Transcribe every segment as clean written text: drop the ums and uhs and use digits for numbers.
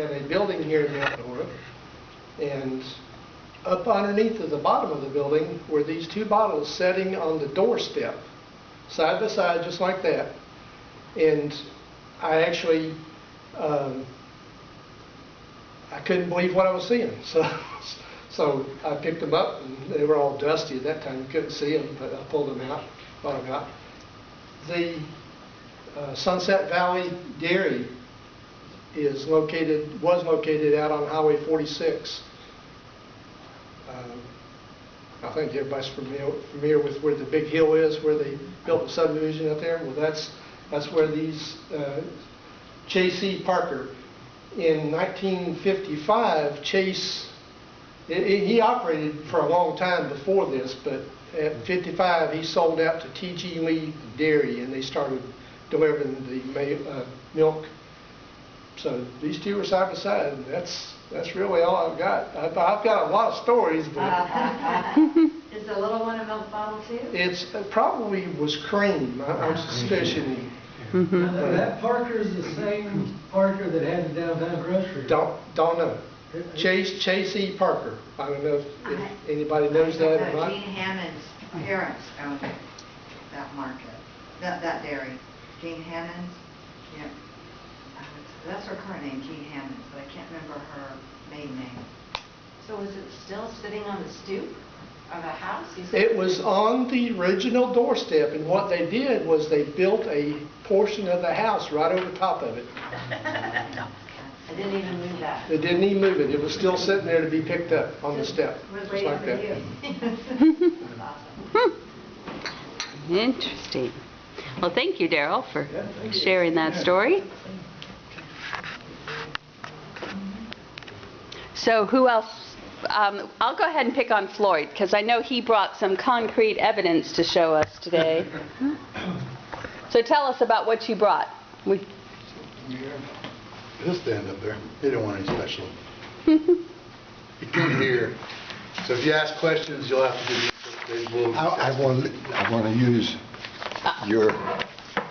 at a building here in Mount Dora, and up underneath at the bottom of the building were these two bottles sitting on the doorstep, side by side, just like that. And I actually, I couldn't believe what I was seeing. So I picked them up, and they were all dusty at that time. You couldn't see them, but I pulled them out, brought them out. The Sunset Valley Dairy was located out on Highway 46. I think everybody's familiar with where the big hill is, where they built the subdivision up there. Well, that's where these Chase E. Parker. In 1955, Chase, he operated for a long time before this, but at 55 he sold out to T.G. Lee Dairy, and they started delivering the milk. So these two are side by side, and that's really all I've got. I've got a lot of stories, but is the little one a milk bottle too? It probably was cream. I'm suspicioning. That Parker is the same Parker that had the downtown grocery. Don't know. Chase E. Parker. I don't know if anybody knows that or not. Gene Hammond's parents owned that market, that dairy. Gene Hammond's, yeah. That's her current name, Gene Hammond, but I can't remember her maiden name. So is it still sitting on the stoop of a house? It was on the original doorstep, and what they did was they built a portion of the house right over top of it. I didn't even move that. They didn't even move it. It was still sitting there to be picked up on the step. Just Just like that. Interesting. Well, thank you, Daryl, for sharing that story. So who else? I'll go ahead and pick on Floyd, because I know he brought some concrete evidence to show us today. So tell us about what you brought. He'll stand up there. He don't want any special. He come here. So if you ask questions, you'll have to do. I want to use your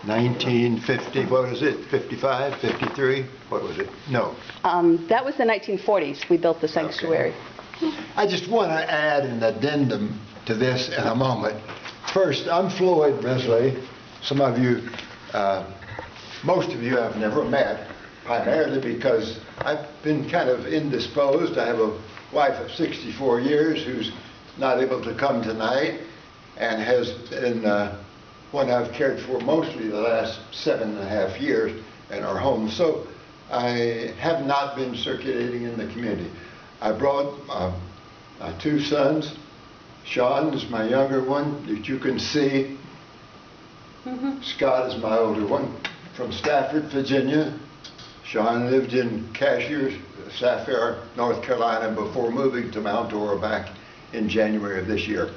1950. What was it? 55, 53. What was it? No. That was the 1940s. We built the sanctuary. Okay. I just want to add an addendum to this in a moment. First, I'm Floyd Risley. Some of you, most of you I've never met, primarily because I've been kind of indisposed. I have a wife of 64 years who's not able to come tonight, and has been one I've cared for mostly the last 7.5 years in our home. So I have not been circulating in the community. I brought my two sons. Sean is my younger one that you can see. Scott is my older one, from Stafford, Virginia. Sean lived in Cashiers, Sapphire, North Carolina before moving to Mount Dora back in January of this year.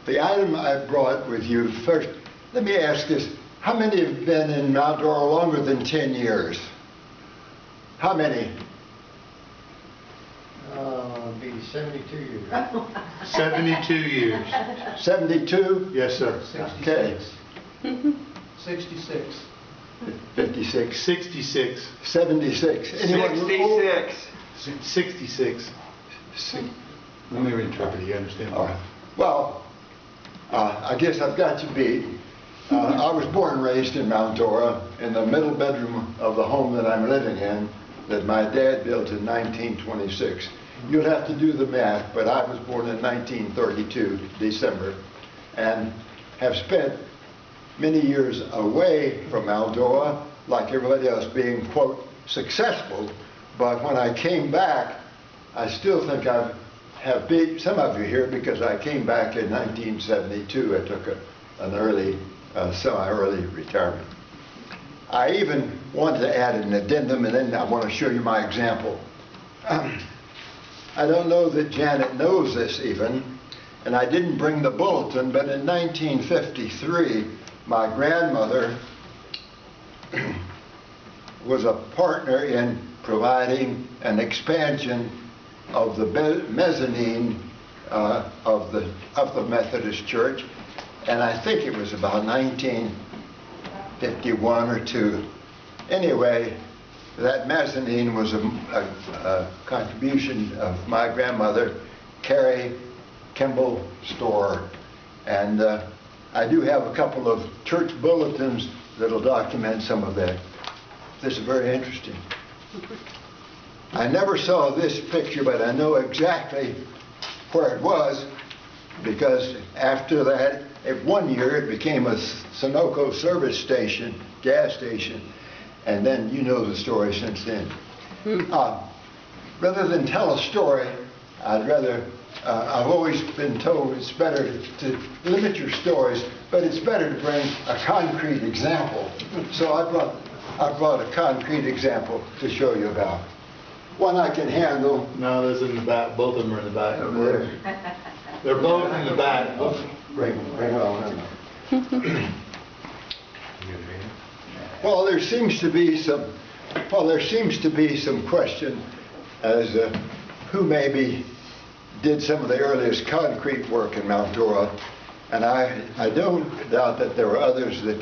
The item I brought with you, first, let me ask this. How many have been in Mount Dora longer than 10 years? How many? Be 72 years. 72 years. 72? Yes, sir. Okay. 66. 56. 66. 76. Anyone 66. Let me reinterpret. You understand? All right. Well, I guess I've got you beat. I was born and raised in Mount Dora, in the middle bedroom of the home that I'm living in, that my dad built in 1926. You'll have to do the math, but I was born in 1932, December, and have spent many years away from Mount Dora, like everybody else, being, quote, successful. But when I came back, I still think I have beat some of you here, because I came back in 1972. I took an early, semi-early retirement. I even want to add an addendum, and then I want to show you my example. I don't know that Janet knows this even, and I didn't bring the bulletin, but in 1953, my grandmother was a partner in providing an expansion of the mezzanine of the Methodist Church, and I think it was about 1951 or 2. Anyway, That mezzanine was a contribution of my grandmother, Carrie Kimball Storer. And I do have a couple of church bulletins that'll document some of that. This is very interesting. I never saw this picture, but I know exactly where it was, because after that, one year it became a Sunoco service station, gas station, and then you know the story since then. Rather than tell a story, I've always been told it's better to limit your stories, but it's better to bring a concrete example. So I brought a concrete example to show you about. One I can handle. No, there's in the back, both of them are in the back. Over there. They're both in the back. Bring it on. Well, there seems to be some question as who maybe did some of the earliest concrete work in Mount Dora, and I don't doubt that there were others that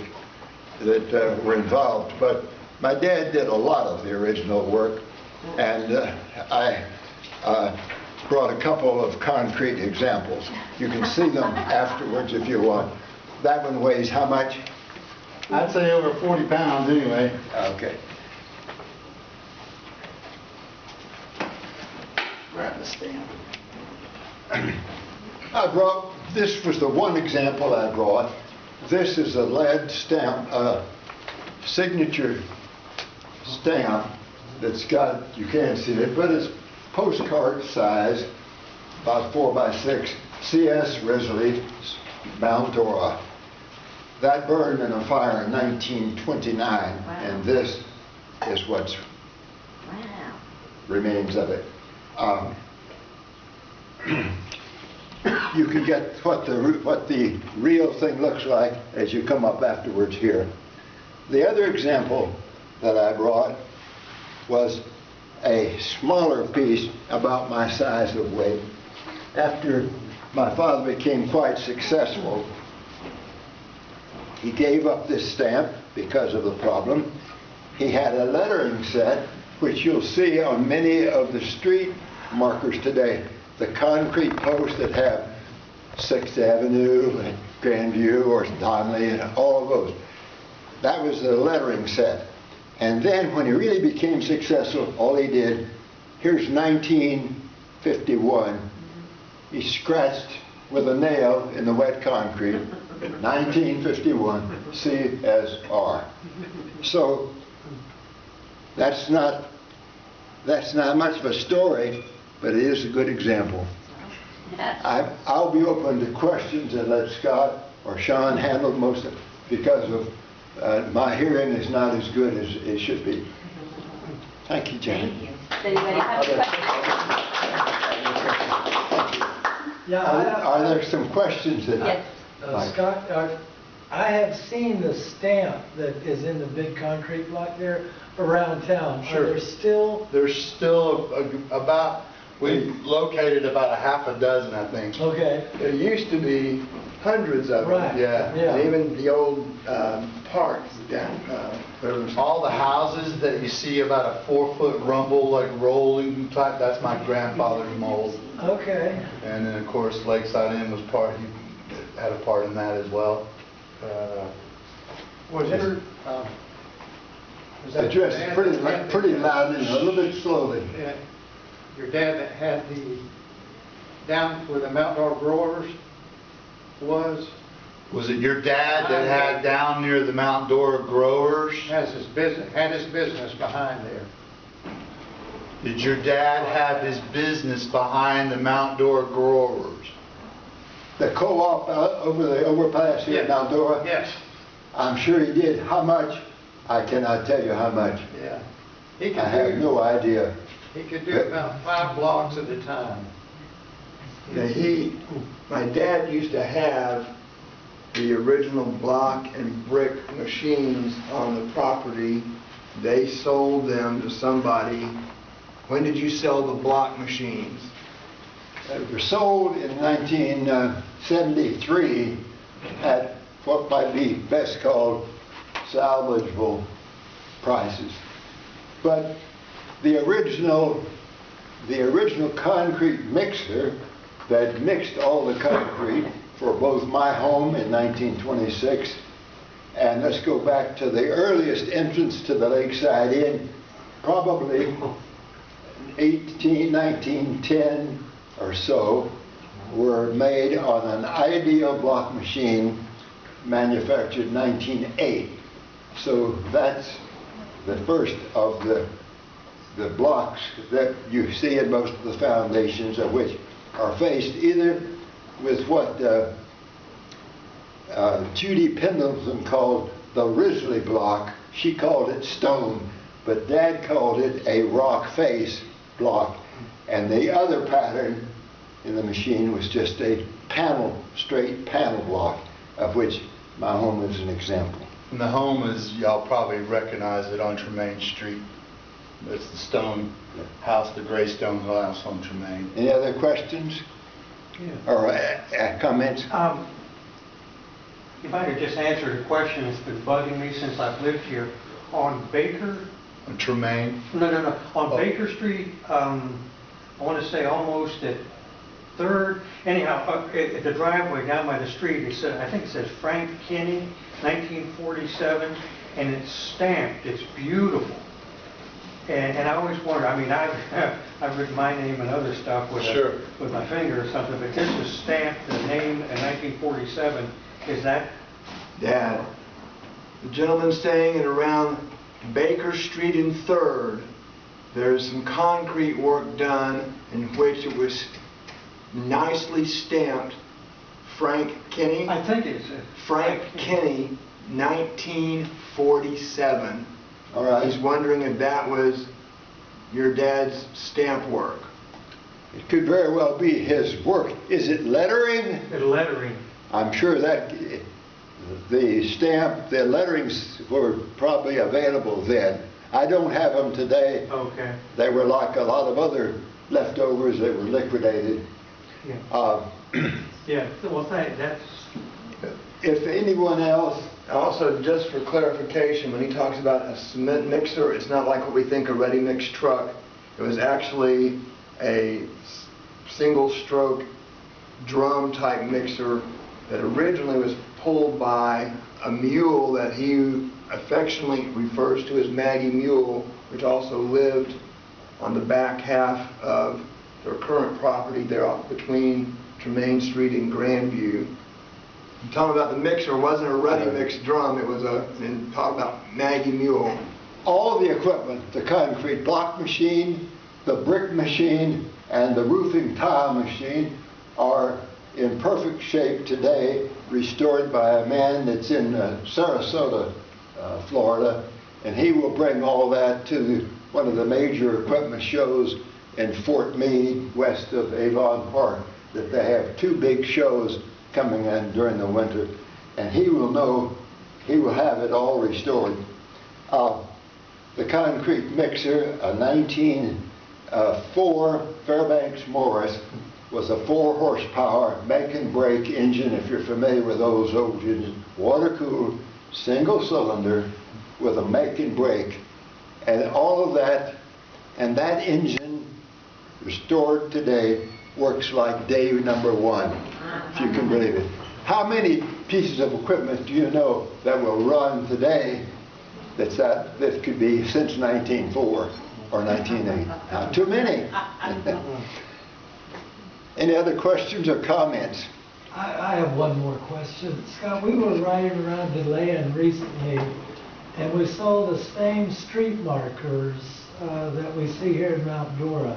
were involved, but my dad did a lot of the original work, and I brought a couple of concrete examples. You can see them afterwards if you want. That one weighs how much? I'd say over 40 pounds anyway. Okay. Grab the stand. This was the one example I brought. This is a lead stamp, signature stamp that's got, you can't see it, but it's postcard size, about 4 by 6, C.S. Risley, Mount Dora. That burned in a fire in 1929, Wow. and this is what's Wow. remains of it. You can get what the real thing looks like as you come up afterwards here. The other example that I brought was a smaller piece about my size of weight. After my father became quite successful, he gave up this stamp because of the problem. He had a lettering set, which you'll see on many of the street markers today. The concrete posts that have 6th Avenue and Grandview or Donnelly and all of those. That was the lettering set. And then when he really became successful, all he did, here's 1951. He scratched with a nail in the wet concrete, 1951, CSR. So that's not much of a story, but it is a good example. I'll be open to questions and let Scott or Sean handle most of it, because of my hearing is not as good as it should be. Thank you, Janet. Thank you. Does anybody have a question? Yeah, Are there some questions that? Yes. Scott, I have seen the stamp that is in the big concrete block there around town. Sure. Are there still? There's still we located about a half a dozen, I think. Okay. There used to be hundreds of them. Right. Yeah. Yeah. And even the old parks down. All the houses that you see about a 4-foot rumble, like rolling type, that's my grandfather's mold. Okay. And then, of course, Lakeside Inn was he had a part in that as well. Was there, was that Address your dad pretty that had pretty the- loud and a little bit slowly. Your dad that had the, down where the Mount Dora Growers was, Was it your dad that had down near the Mount Dora Growers? had his business behind there. Did your dad have his business behind the Mount Dora Growers? The co-op over the overpass here in Mount Dora? Yes, I'm sure he did. How much? I cannot tell you how much. yeah. He I have no idea. He could do about 5 blocks at a time. Now my dad used to have the original block and brick machines on the property. They sold them to somebody. When did you sell the block machines? They were sold in 1973 at what might be best called salvageable prices. But the original concrete mixer that mixed all the concrete for both my home in 1926, and let's go back to the earliest entrance to the Lakeside Inn, probably 1910 or so, were made on an Ideal block machine manufactured 1908. So that's the first of the blocks that you see in most of the foundations, of which are faced either with what Judy Pendleton called the Risley block. She called it stone, but Dad called it a rock face block. And the other pattern in the machine was just a panel, straight panel block, of which my home is an example. And the home is, y'all probably recognize it on Tremaine Street. It's the stone house, the gray stone house on Tremaine. Any other questions or comments? If I could just answer the question that's been bugging me since I've lived here. On Baker, On Tremaine. no, on Oh. Baker Street, I want to say almost at 3rd, anyhow, at the driveway down by the street, it said, I think it says Frank Kinney, 1947, and it's stamped, it's beautiful. And I always wonder, I mean, I've written my name and other stuff with, Sure. with my finger or something, but this is stamped, the name in 1947, is that? Dad, the gentleman staying at around Baker Street and 3rd, there's some concrete work done in which it was nicely stamped Frank Kinney. I think it's. Frank Kinney, 1947. All right. He's wondering if that was your dad's stamp work. It could very well be his work. Is it lettering? The lettering. I'm sure that the stamp, the letterings were probably available then. I don't have them today. Okay. They were like a lot of other leftovers that were liquidated. Yeah. Yeah. Well, that's. If anyone else, Also, just for clarification, when he talks about a cement mixer, it's not like what we think a ready-mix truck. It was actually a single-stroke drum-type mixer that originally was pulled by a mule that he affectionately refers to as Maggie Mule, which also lived on the back half of their current property there off between Tremaine Street and Grandview. I'm talking about the mixer, it wasn't a ready-mix drum, it was and talk about Maggie Mule. all the equipment, the concrete block machine, the brick machine, and the roofing tile machine are in perfect shape today, restored by a man that's in Sarasota, Florida, and he will bring all that to one of the major equipment shows in Fort Meade, west of Avon Park, that they have 2 big shows coming in during the winter, and he will know, he will have it all restored. The concrete mixer, a 1904 Fairbanks Morris, was a 4 horsepower make and break engine, if you're familiar with those old engines, water cooled, single cylinder with a make and break, and all of that, and that engine restored today works like day number 1, if you can believe it. How many pieces of equipment do you know that will run today that could be since 1904 or 1908? Not too many. Any other questions or comments? I have one more question. Scott, we were riding around DeLand recently, and we saw the same street markers that we see here in Mount Dora.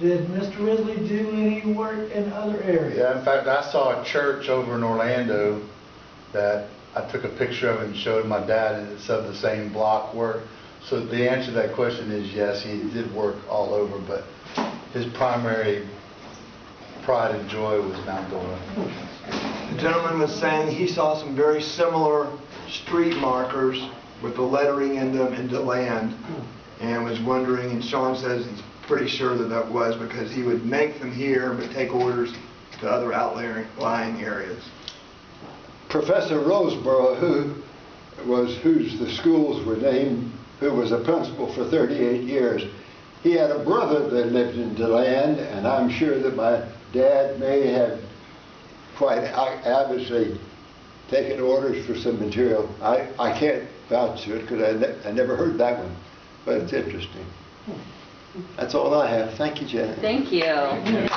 Did Mr. Risley do any work in other areas? Yeah, in fact, I saw a church over in Orlando that I took a picture of and showed my dad, and it's of the same block work. So the answer to that question is yes, he did work all over, but his primary pride and joy was Mount Dora. The gentleman was saying he saw some very similar street markers with the lettering in them in DeLand, and was wondering, and Sean says he's pretty sure that that was because he would make them here but take orders to other outlying areas. Professor Roseborough, whose the schools were named who was a principal for 38 years. He had a brother that lived in DeLand, and I'm sure that my dad may have quite obviously taken orders for some material. I can't vouch to it because I never heard that one, but it's interesting. That's all I have. Thank you, Janet. Thank you.